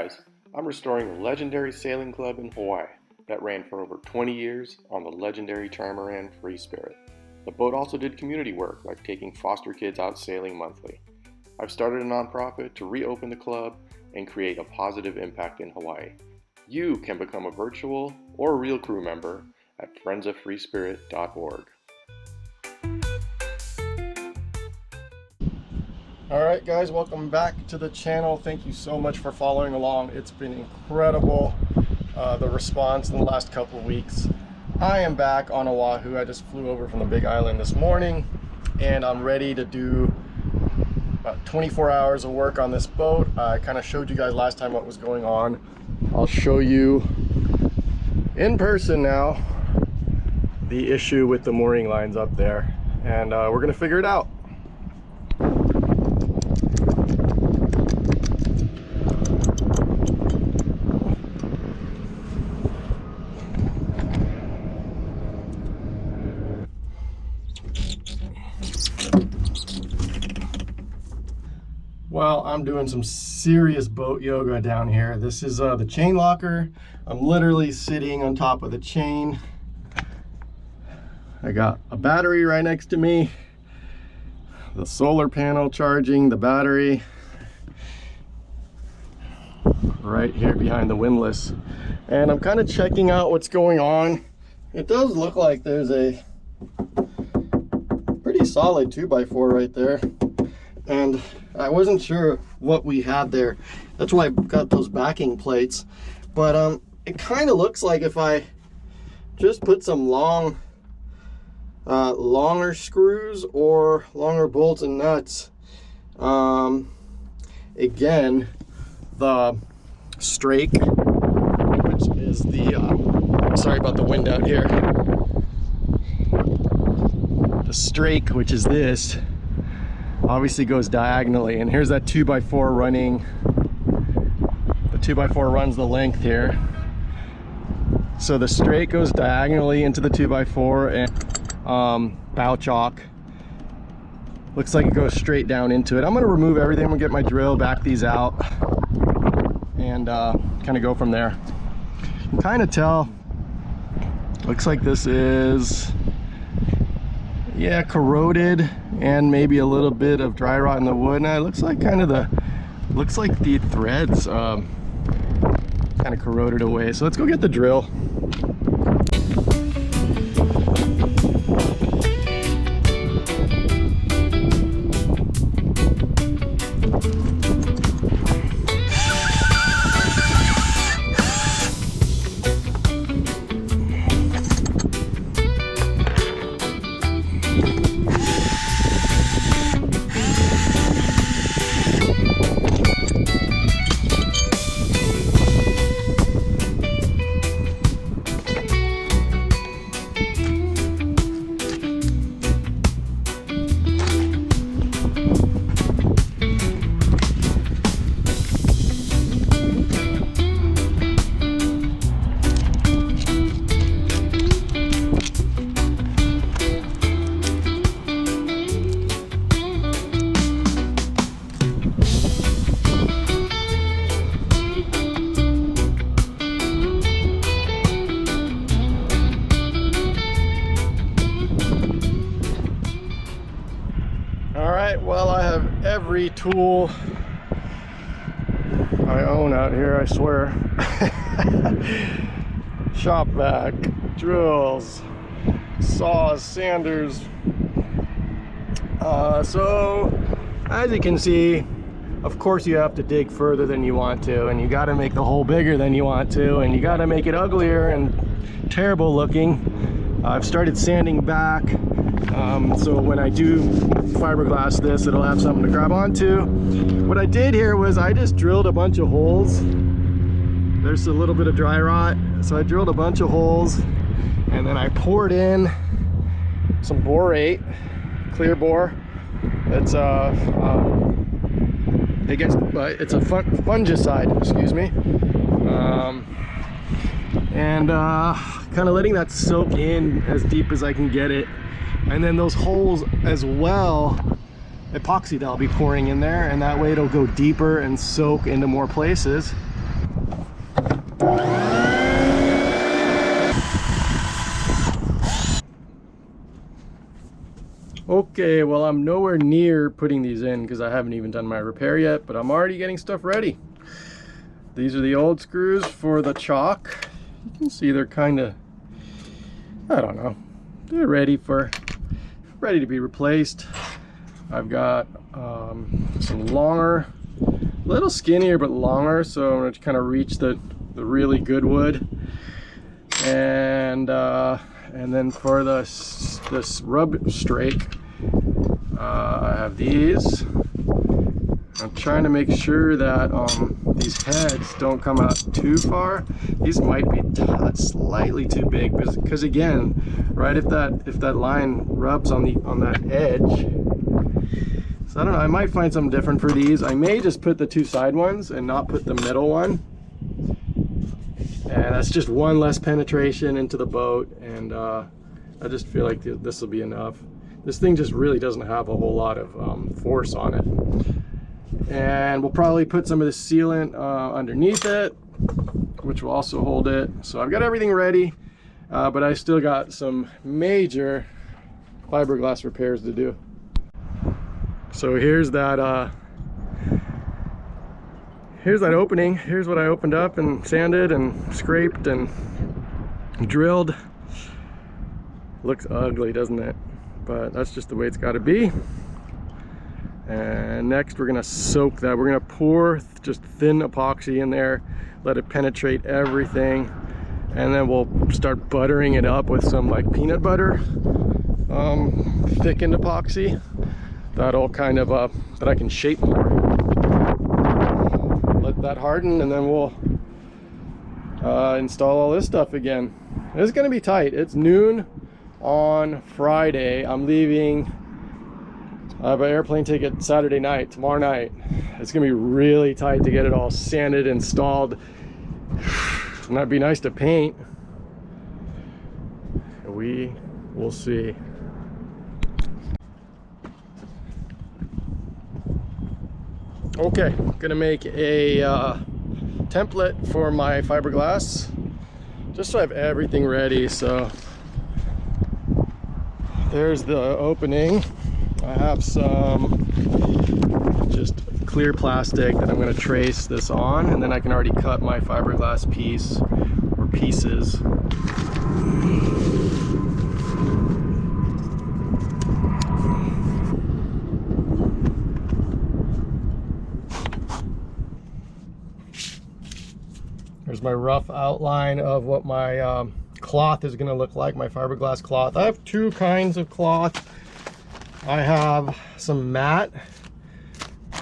guys, I'm restoring a legendary sailing club in Hawaii that ran for over 20 years on the legendary trimaran Free Spirit. The boat also did community work like taking foster kids out sailing monthly. I've started a nonprofit to reopen the club and create a positive impact in Hawaii. You can become a virtual or a real crew member at friendsoffreespirit.org. Alright guys, welcome back to the channel. Thank you so much for following along. It's been incredible, the response in the last couple of weeks. I am back on Oahu. I just flew over from the Big Island this morning and I'm ready to do about 24 hours of work on this boat. I kind of showed you guys last time what was going on. I'll show you in person now the issue with the mooring lines up there, and we're gonna figure it out. Well, I'm doing some serious boat yoga down here. This is the chain locker. I'm literally sitting on top of the chain. I got a battery right next to me, the solar panel charging the battery right here behind the windlass, and I'm kind of checking out what's going on. It does look like there's a pretty solid 2x4 right there, and I wasn't sure what we had there. That's why I got those backing plates. But it kind of looks like if I just put some longer screws or longer bolts and nuts, again, the strake, which is the sorry about the wind out here, the strake, which is this, obviously goes diagonally, and here's that 2x4 running. The 2x4 runs the length here, so the straight goes diagonally into the 2x4, and bow chock looks like it goes straight down into it. I'm going to remove everything. I'm going to get my drill, back these out, and kind of go from there. You can kind of tell, looks like this is, yeah, corroded, and maybe a little bit of dry rot in the wood. Now it looks like the threads kind of corroded away. So let's go get the drill. Well, I have every tool I own out here, I swear. Shop vac, drills, saws, sanders. So as you can see, of course you have to dig further than you want to, and you got to make the hole bigger than you want to, and you got to make it uglier and terrible looking. I've started sanding back, so when I do fiberglass this, it'll have something to grab onto. What I did here was I just drilled a bunch of holes. There's a little bit of dry rot, so I drilled a bunch of holes, and then I poured in some borate, clear bore. It's it's a fungicide, excuse me, and kind of letting that soak in as deep as I can get it. And then those holes as well, epoxy that I'll be pouring in there, and that way it'll go deeper and soak into more places. Okay, well, I'm nowhere near putting these in because I haven't even done my repair yet, but I'm already getting stuff ready. These are the old screws for the chock. You can see they're kind of, I don't know, they're ready to be replaced. I've got some longer, a little skinnier but longer, so I'm going to kind of reach the really good wood. And then for this rub strake, I have these. I'm trying to make sure that these heads don't come out too far. These might be slightly too big because again, right, if that line rubs on that edge. So I don't know, I might find something different for these. I may just put the two side ones and not put the middle one. And that's just one less penetration into the boat, and I just feel like this will be enough. This thing just really doesn't have a whole lot of force on it. And we'll probably put some of the sealant underneath it, which will also hold it. So I've got everything ready, but I still got some major fiberglass repairs to do. So here's that opening. Here's what I opened up and sanded and scraped and drilled. Looks ugly, doesn't it? But that's just the way it's got to be. And next we're gonna soak that. We're gonna pour just thin epoxy in there, let it penetrate everything, and then we'll start buttering it up with some like peanut butter thickened epoxy. That'll kind of that I can shape more. Let that harden, and then we'll install all this stuff again. It's gonna be tight. It's noon on Friday. I'm leaving. I have an airplane ticket Saturday night, tomorrow night. It's gonna be really tight to get it all sanded, installed. And that'd be nice to paint. We will see. Okay, gonna make a template for my fiberglass, just so I have everything ready. So there's the opening. I have some just clear plastic that I'm going to trace this on, and then I can already cut my fiberglass piece or pieces. There's my rough outline of what my cloth is going to look like, my fiberglass cloth. I have two kinds of cloth. I have some mat,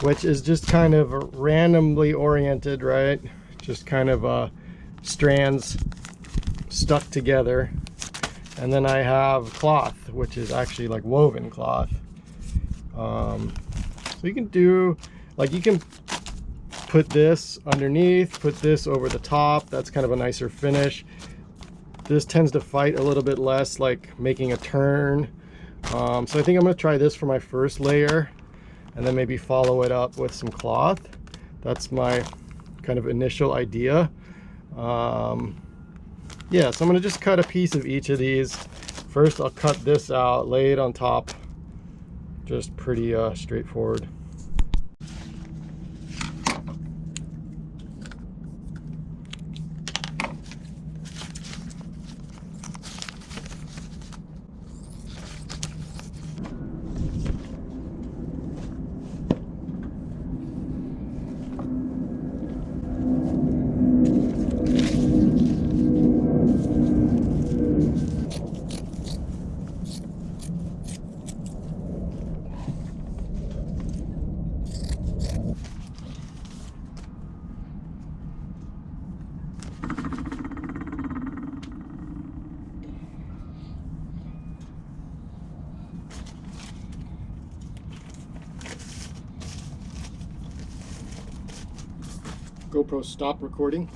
which is just kind of randomly oriented, right? Just kind of strands stuck together. And then I have cloth, which is actually like woven cloth. So you can do, like, you can put this underneath, put this over the top. That's kind of a nicer finish. This tends to fight a little bit less, like making a turn. So I think I'm going to try this for my first layer, and then maybe follow it up with some cloth. That's my kind of initial idea. Yeah, so I'm going to just cut a piece of each of these. First I'll cut this out, lay it on top. Just pretty straightforward. GoPro stop recording.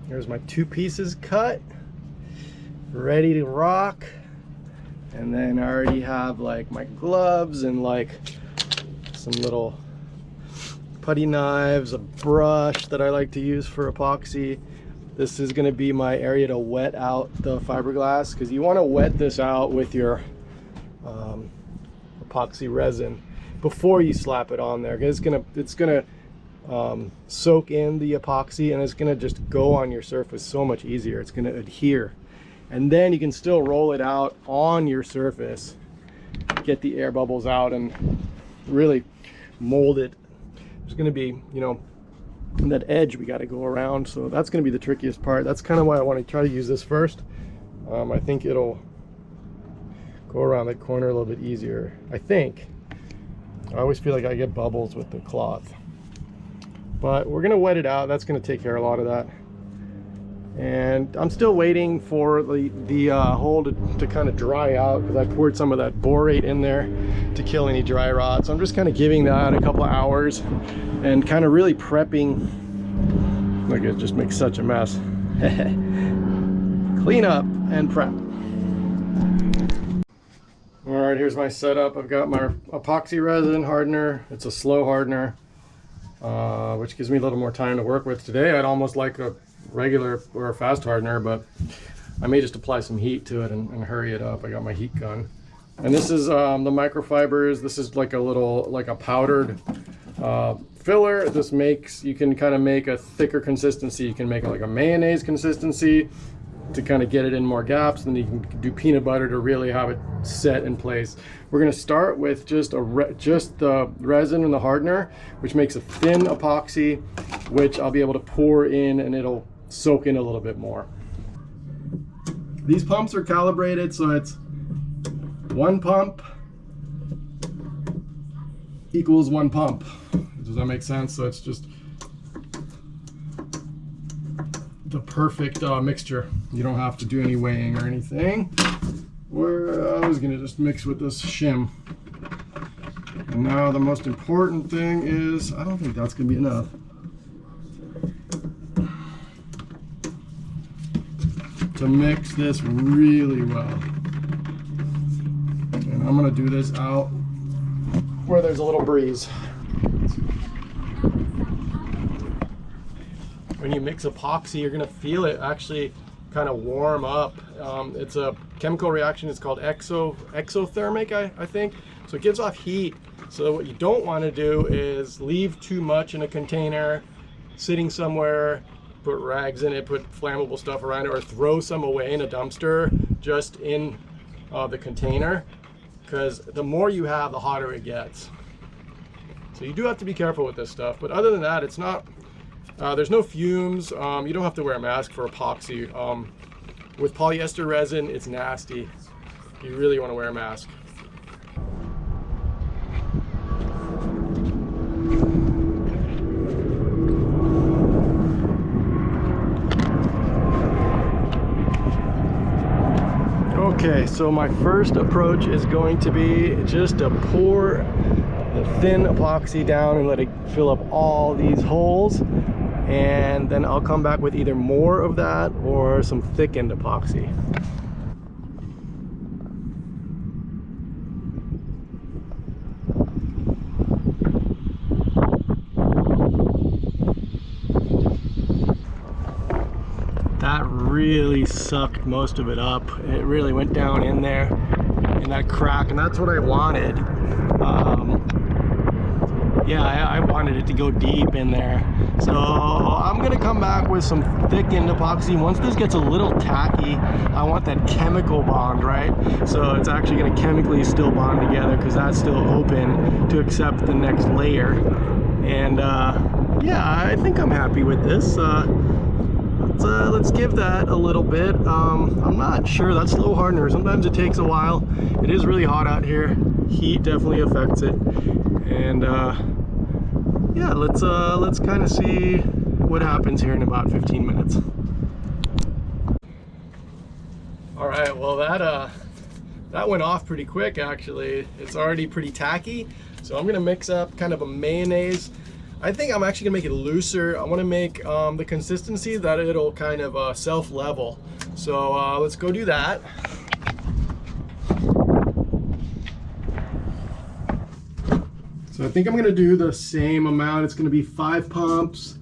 There's my two pieces cut, ready to rock. And then I already have like my gloves and like some little putty knives, a brush that I like to use for epoxy. This is going to be my area to wet out the fiberglass, because you want to wet this out with your epoxy resin before you slap it on there. It's gonna soak in the epoxy, and it's gonna just go on your surface so much easier. It's gonna adhere, and then you can still roll it out on your surface, get the air bubbles out, and really mold it. There's gonna be, you know, that edge we got to go around, so that's going to be the trickiest part. That's kind of why I want to try to use this first. I think it'll go around that corner a little bit easier. I think. I always feel like I get bubbles with the cloth, but we're going to wet it out. That's going to take care of a lot of that. And I'm still waiting for the hole to kind of dry out, because I poured some of that borate in there to kill any dry rot. So I'm just kind of giving that a couple of hours and kind of really prepping. Look, it just makes such a mess. Clean up and prep. All right, here's my setup. I've got my epoxy resin hardener. It's a slow hardener, which gives me a little more time to work with. Today I'd almost like a regular or a fast hardener, but I may just apply some heat to it and hurry it up. I got my heat gun, and this is the microfibers. This is like a powdered filler. This makes, you can kind of make a thicker consistency. You can make it like a mayonnaise consistency to kind of get it in more gaps, and then you can do peanut butter to really have it set in place. We're going to start with just the resin and the hardener, which makes a thin epoxy, which I'll be able to pour in, and it'll soak in a little bit more. These pumps are calibrated, so it's one pump equals one pump. Does that make sense? So it's just the perfect mixture. You don't have to do any weighing or anything. I was gonna just mix with this shim. And now the most important thing is, I don't think that's gonna be enough. To mix this really well. And I'm gonna do this out where there's a little breeze. When you mix epoxy, you're gonna feel it actually kind of warm up. It's a chemical reaction. It's called exothermic, I think. So it gives off heat. So what you don't want to do is leave too much in a container, sitting somewhere, put rags in it, put flammable stuff around it, or throw some away in a dumpster just in the container, because the more you have, the hotter it gets. So you do have to be careful with this stuff. But other than that, it's not, there's no fumes. You don't have to wear a mask for epoxy. With polyester resin, it's nasty. You really want to wear a mask. Okay, so my first approach is going to be just to pour the thin epoxy down and let it fill up all these holes, and then I'll come back with either more of that or some thickened epoxy. That really sucked most of it up. It really went down in there in that crack, and that's what I wanted. Yeah, I wanted it to go deep in there. So I'm gonna come back with some thickened epoxy. Once this gets a little tacky, I want that chemical bond, right? So it's actually gonna chemically still bond together, because that's still open to accept the next layer. And yeah, I think I'm happy with this. Let's give that a little bit. I'm not sure. That slow hardener, sometimes it takes a while. It is really hot out here. Heat definitely affects it. And yeah, let's kind of see what happens here in about 15 minutes. All right, well that went off pretty quick actually. It's already pretty tacky. So I'm gonna mix up kind of a mayonnaise. I think I'm actually gonna make it looser. I wanna make the consistency that it'll kind of self-level. So let's go do that. So I think I'm gonna do the same amount. It's gonna be 5 pumps.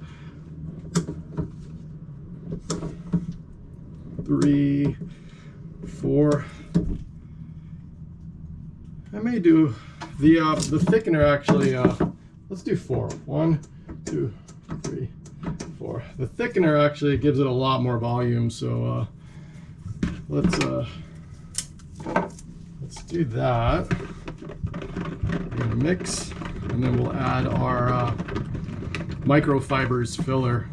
3, 4. I may do the thickener actually. Let's do 4. 1, 2, 3, 4. The thickener actually gives it a lot more volume. So let's do that. We're gonna mix, and then we'll add our microfibers filler.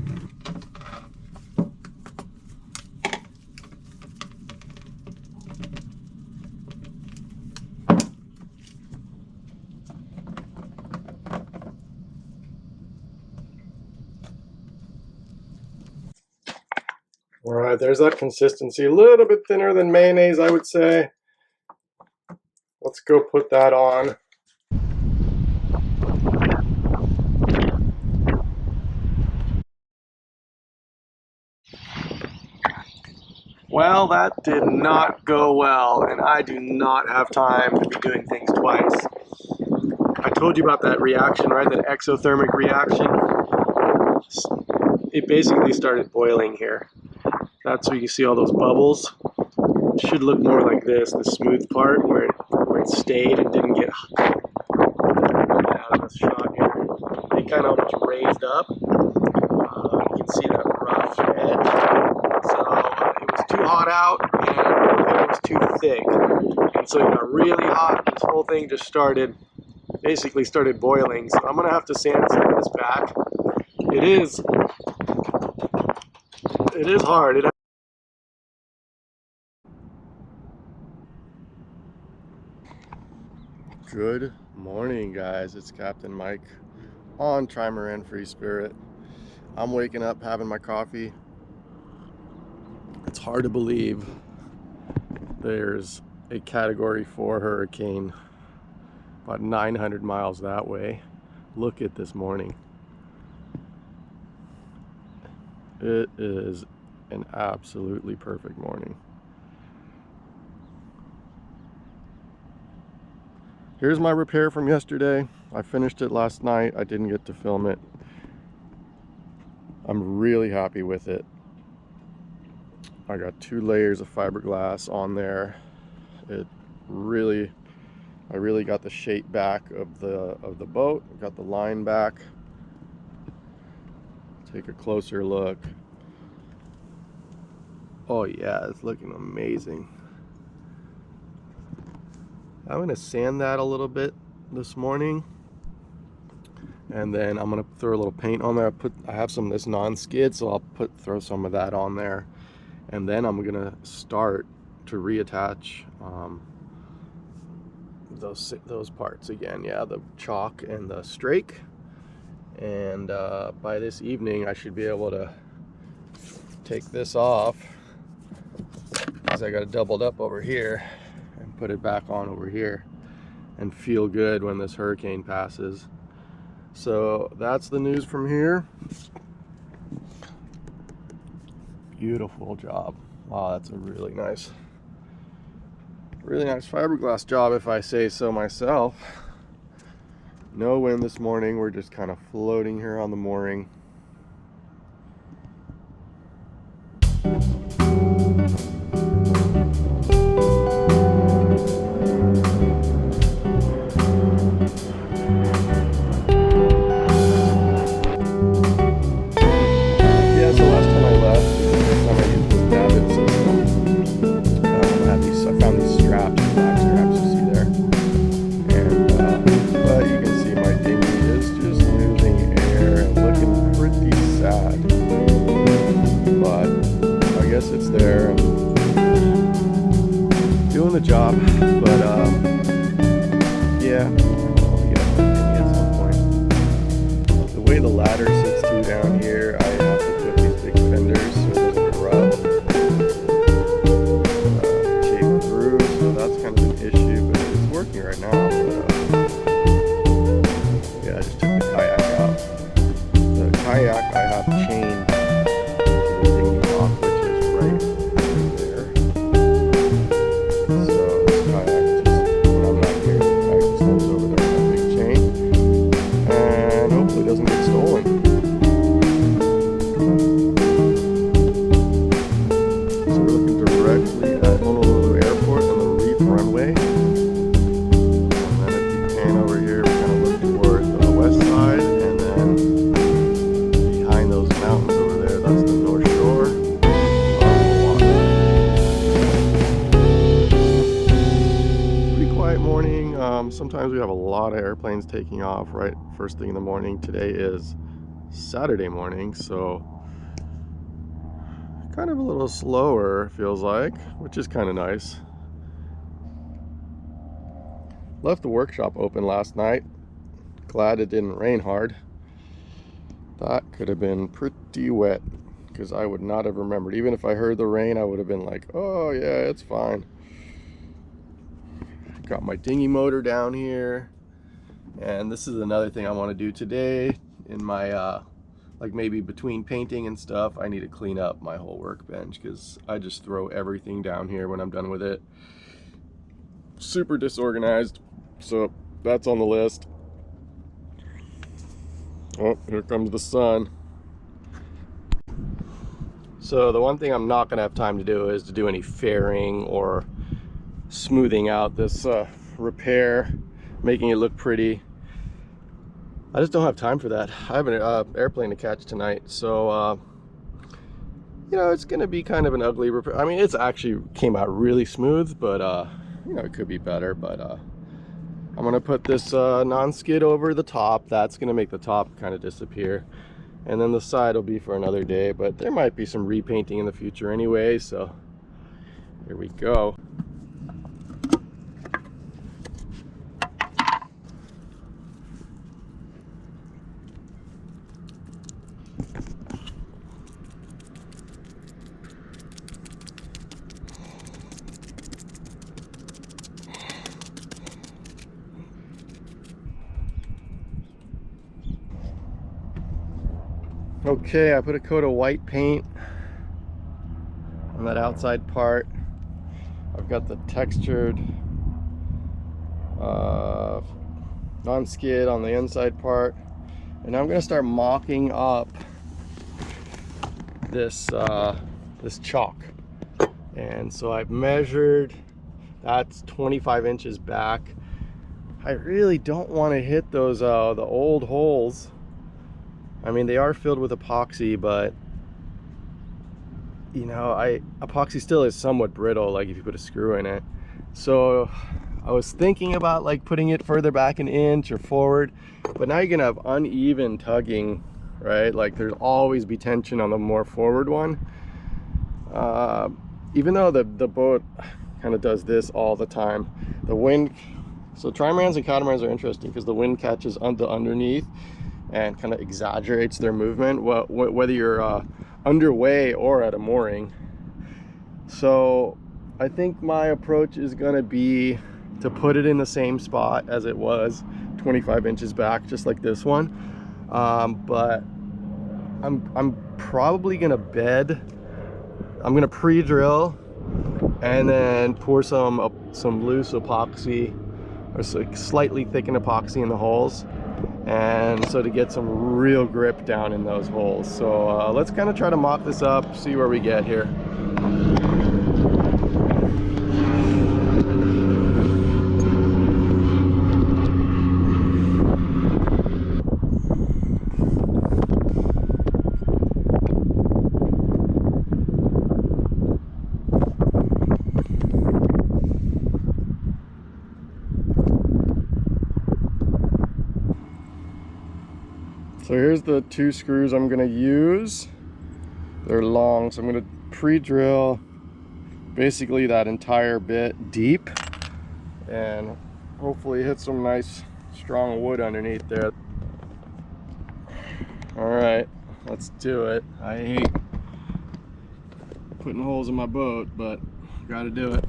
All right, there's that consistency. A little bit thinner than mayonnaise, I would say. Let's go put that on. Well, that did not go well, and I do not have time to be doing things twice. I told you about that reaction, right? That exothermic reaction. It basically started boiling here. That's where you see all those bubbles. It should look more like this, the smooth part where it stayed and didn't get out of the shot here. It kind of almost raised up. You can see that rough edge. So it was too hot out and it was too thick. And so it got really hot. This whole thing just basically started boiling. So I'm going to have to sand some of this back. It is hard. Good morning, guys. It's Captain Mike on Trimaran Free Spirit. I'm waking up, having my coffee. It's hard to believe there's a Category 4 hurricane about 900 miles that way. Look at this morning. It is an absolutely perfect morning. Here's my repair from yesterday. I finished it last night. I didn't get to film it. I'm really happy with it. I got 2 layers of fiberglass on there. I really got the shape back of the boat. Got the line back. Take a closer look. Oh yeah, it's looking amazing. I'm gonna sand that a little bit this morning, and then I'm gonna throw a little paint on there. I have some of this non-skid, so I'll throw some of that on there, and then I'm gonna start to reattach those parts again. Yeah, the chalk and the strake, and by this evening I should be able to take this off, because I got it doubled up over here, and put it back on over here and feel good when this hurricane passes. So that's the news from here. Beautiful job. Wow, that's a really nice fiberglass job, if I say so myself. No wind this morning. We're just kind of floating here on the mooring. It's there and doing the job, but yeah, I'll get up at some point. The way the ladder sits too down here, I have to put these big fenders so it doesn't corrupt, shape through, so that's kind of an issue, but it's working right now. But yeah, I just took the kayak out. The kayak I have chained to the dinghy dock, which is right there. So this kayak sometimes we have a lot of airplanes taking off right first thing in the morning. Today is Saturday morning, so kind of a little slower, feels like, which is kind of nice. Left the workshop open last night. Glad it didn't rain hard. That could have been pretty wet, because I would not have remembered. Even if I heard the rain, I would have been like, oh yeah, it's fine. Got my dinghy motor down here, and this is another thing I want to do today in my like maybe between painting and stuff. I need to clean up my whole workbench, because I just throw everything down here when I'm done with it. Super disorganized, so that's on the list. Oh, here comes the sun. So the one thing I'm not gonna have time to do is to do any fairing or smoothing out this repair, making it look pretty. I just don't have time for that. I have an airplane to catch tonight, so you know, it's gonna be kind of an ugly repair. I mean, it's actually came out really smooth, but you know, it could be better. But I'm gonna put this non-skid over the top. That's gonna make the top kind of disappear, and then the side will be for another day. But there might be some repainting in the future anyway, so here we go. Okay, I put a coat of white paint on that outside part. I've got the textured non-skid on the inside part, and I'm gonna start mocking up this this chalk. And so I've measured, that's 25 inches back. I really don't want to hit those the old holes. I mean, they are filled with epoxy, but you know, epoxy still is somewhat brittle, like if you put a screw in it. So I was thinking about like putting it further back an inch or forward, but now you're gonna have uneven tugging, right? Like there'll always be tension on the more forward one. Even though the boat kind of does this all the time, the wind. So trimarans and catamarans are interesting because the wind catches underneath and kind of exaggerates their movement, whether you're underway or at a mooring. So I think my approach is going to be to put it in the same spot as it was, 25 inches back, just like this one. But I'm probably going to bed. I'm going to pre-drill and then pour some loose epoxy, or slightly thickened epoxy in the holes, and so to get some real grip down in those holes. So let's kind of try to mock this up, see where we get here. So here's the two screws I'm going to use. They're long, so I'm going to pre-drill basically that entire bit deep and hopefully hit some nice strong wood underneath there. All right, let's do it. I hate putting holes in my boat, but got to do it.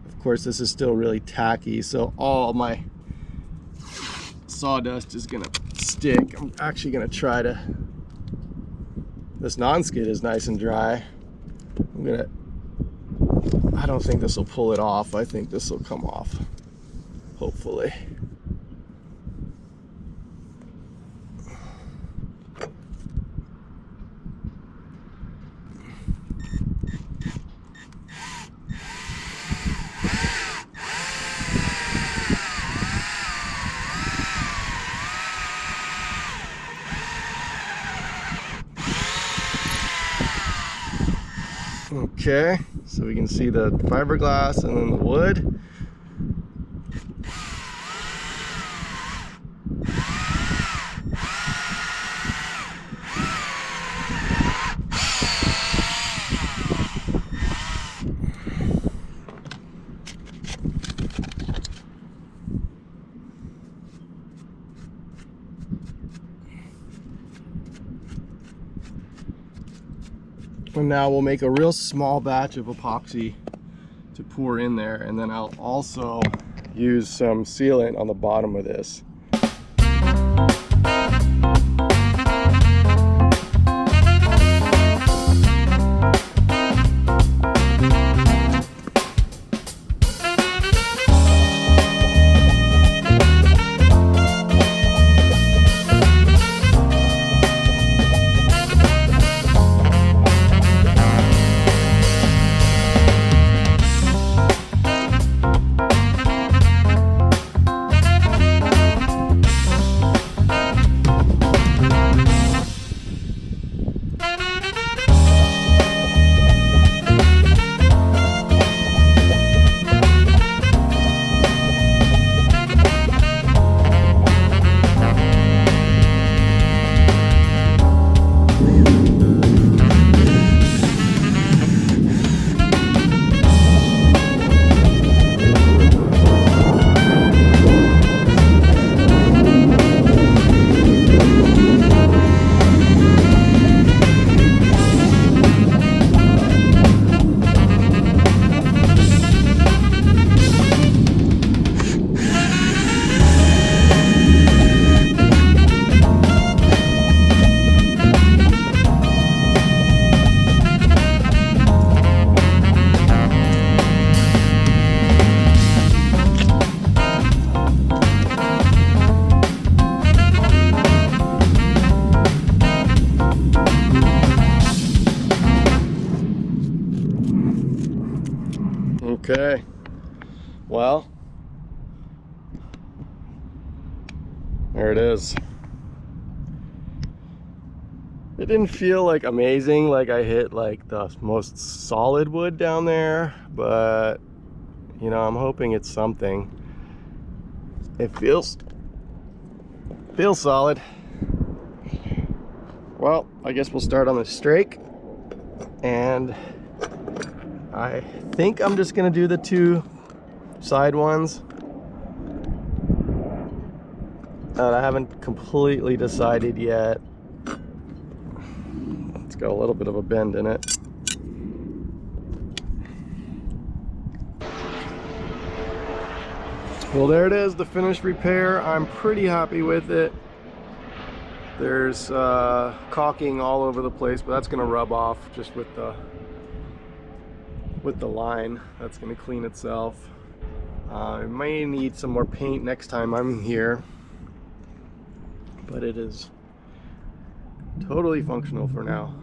Of course, this is still really tacky, so all my sawdust is gonna stick. I'm actually gonna try to, this non-skid is nice and dry. I don't think this will pull it off. I think this will come off, hopefully. Okay, so we can see the fiberglass and then the wood. And now we'll make a real small batch of epoxy to pour in there, and then I'll also use some sealant on the bottom of this. Okay, well, there it is. It didn't feel like amazing, like I hit like the most solid wood down there, but you know, I'm hoping it's something. It feels solid. Well, I guess we'll start on the strake, and I think I'm just gonna do the two side ones. I haven't completely decided yet. It's got a little bit of a bend in it. Well, there it is, the finished repair. I'm pretty happy with it. There's caulking all over the place, but that's gonna rub off just with the line. That's gonna clean itself. I may need some more paint next time I'm here, but it is totally functional for now.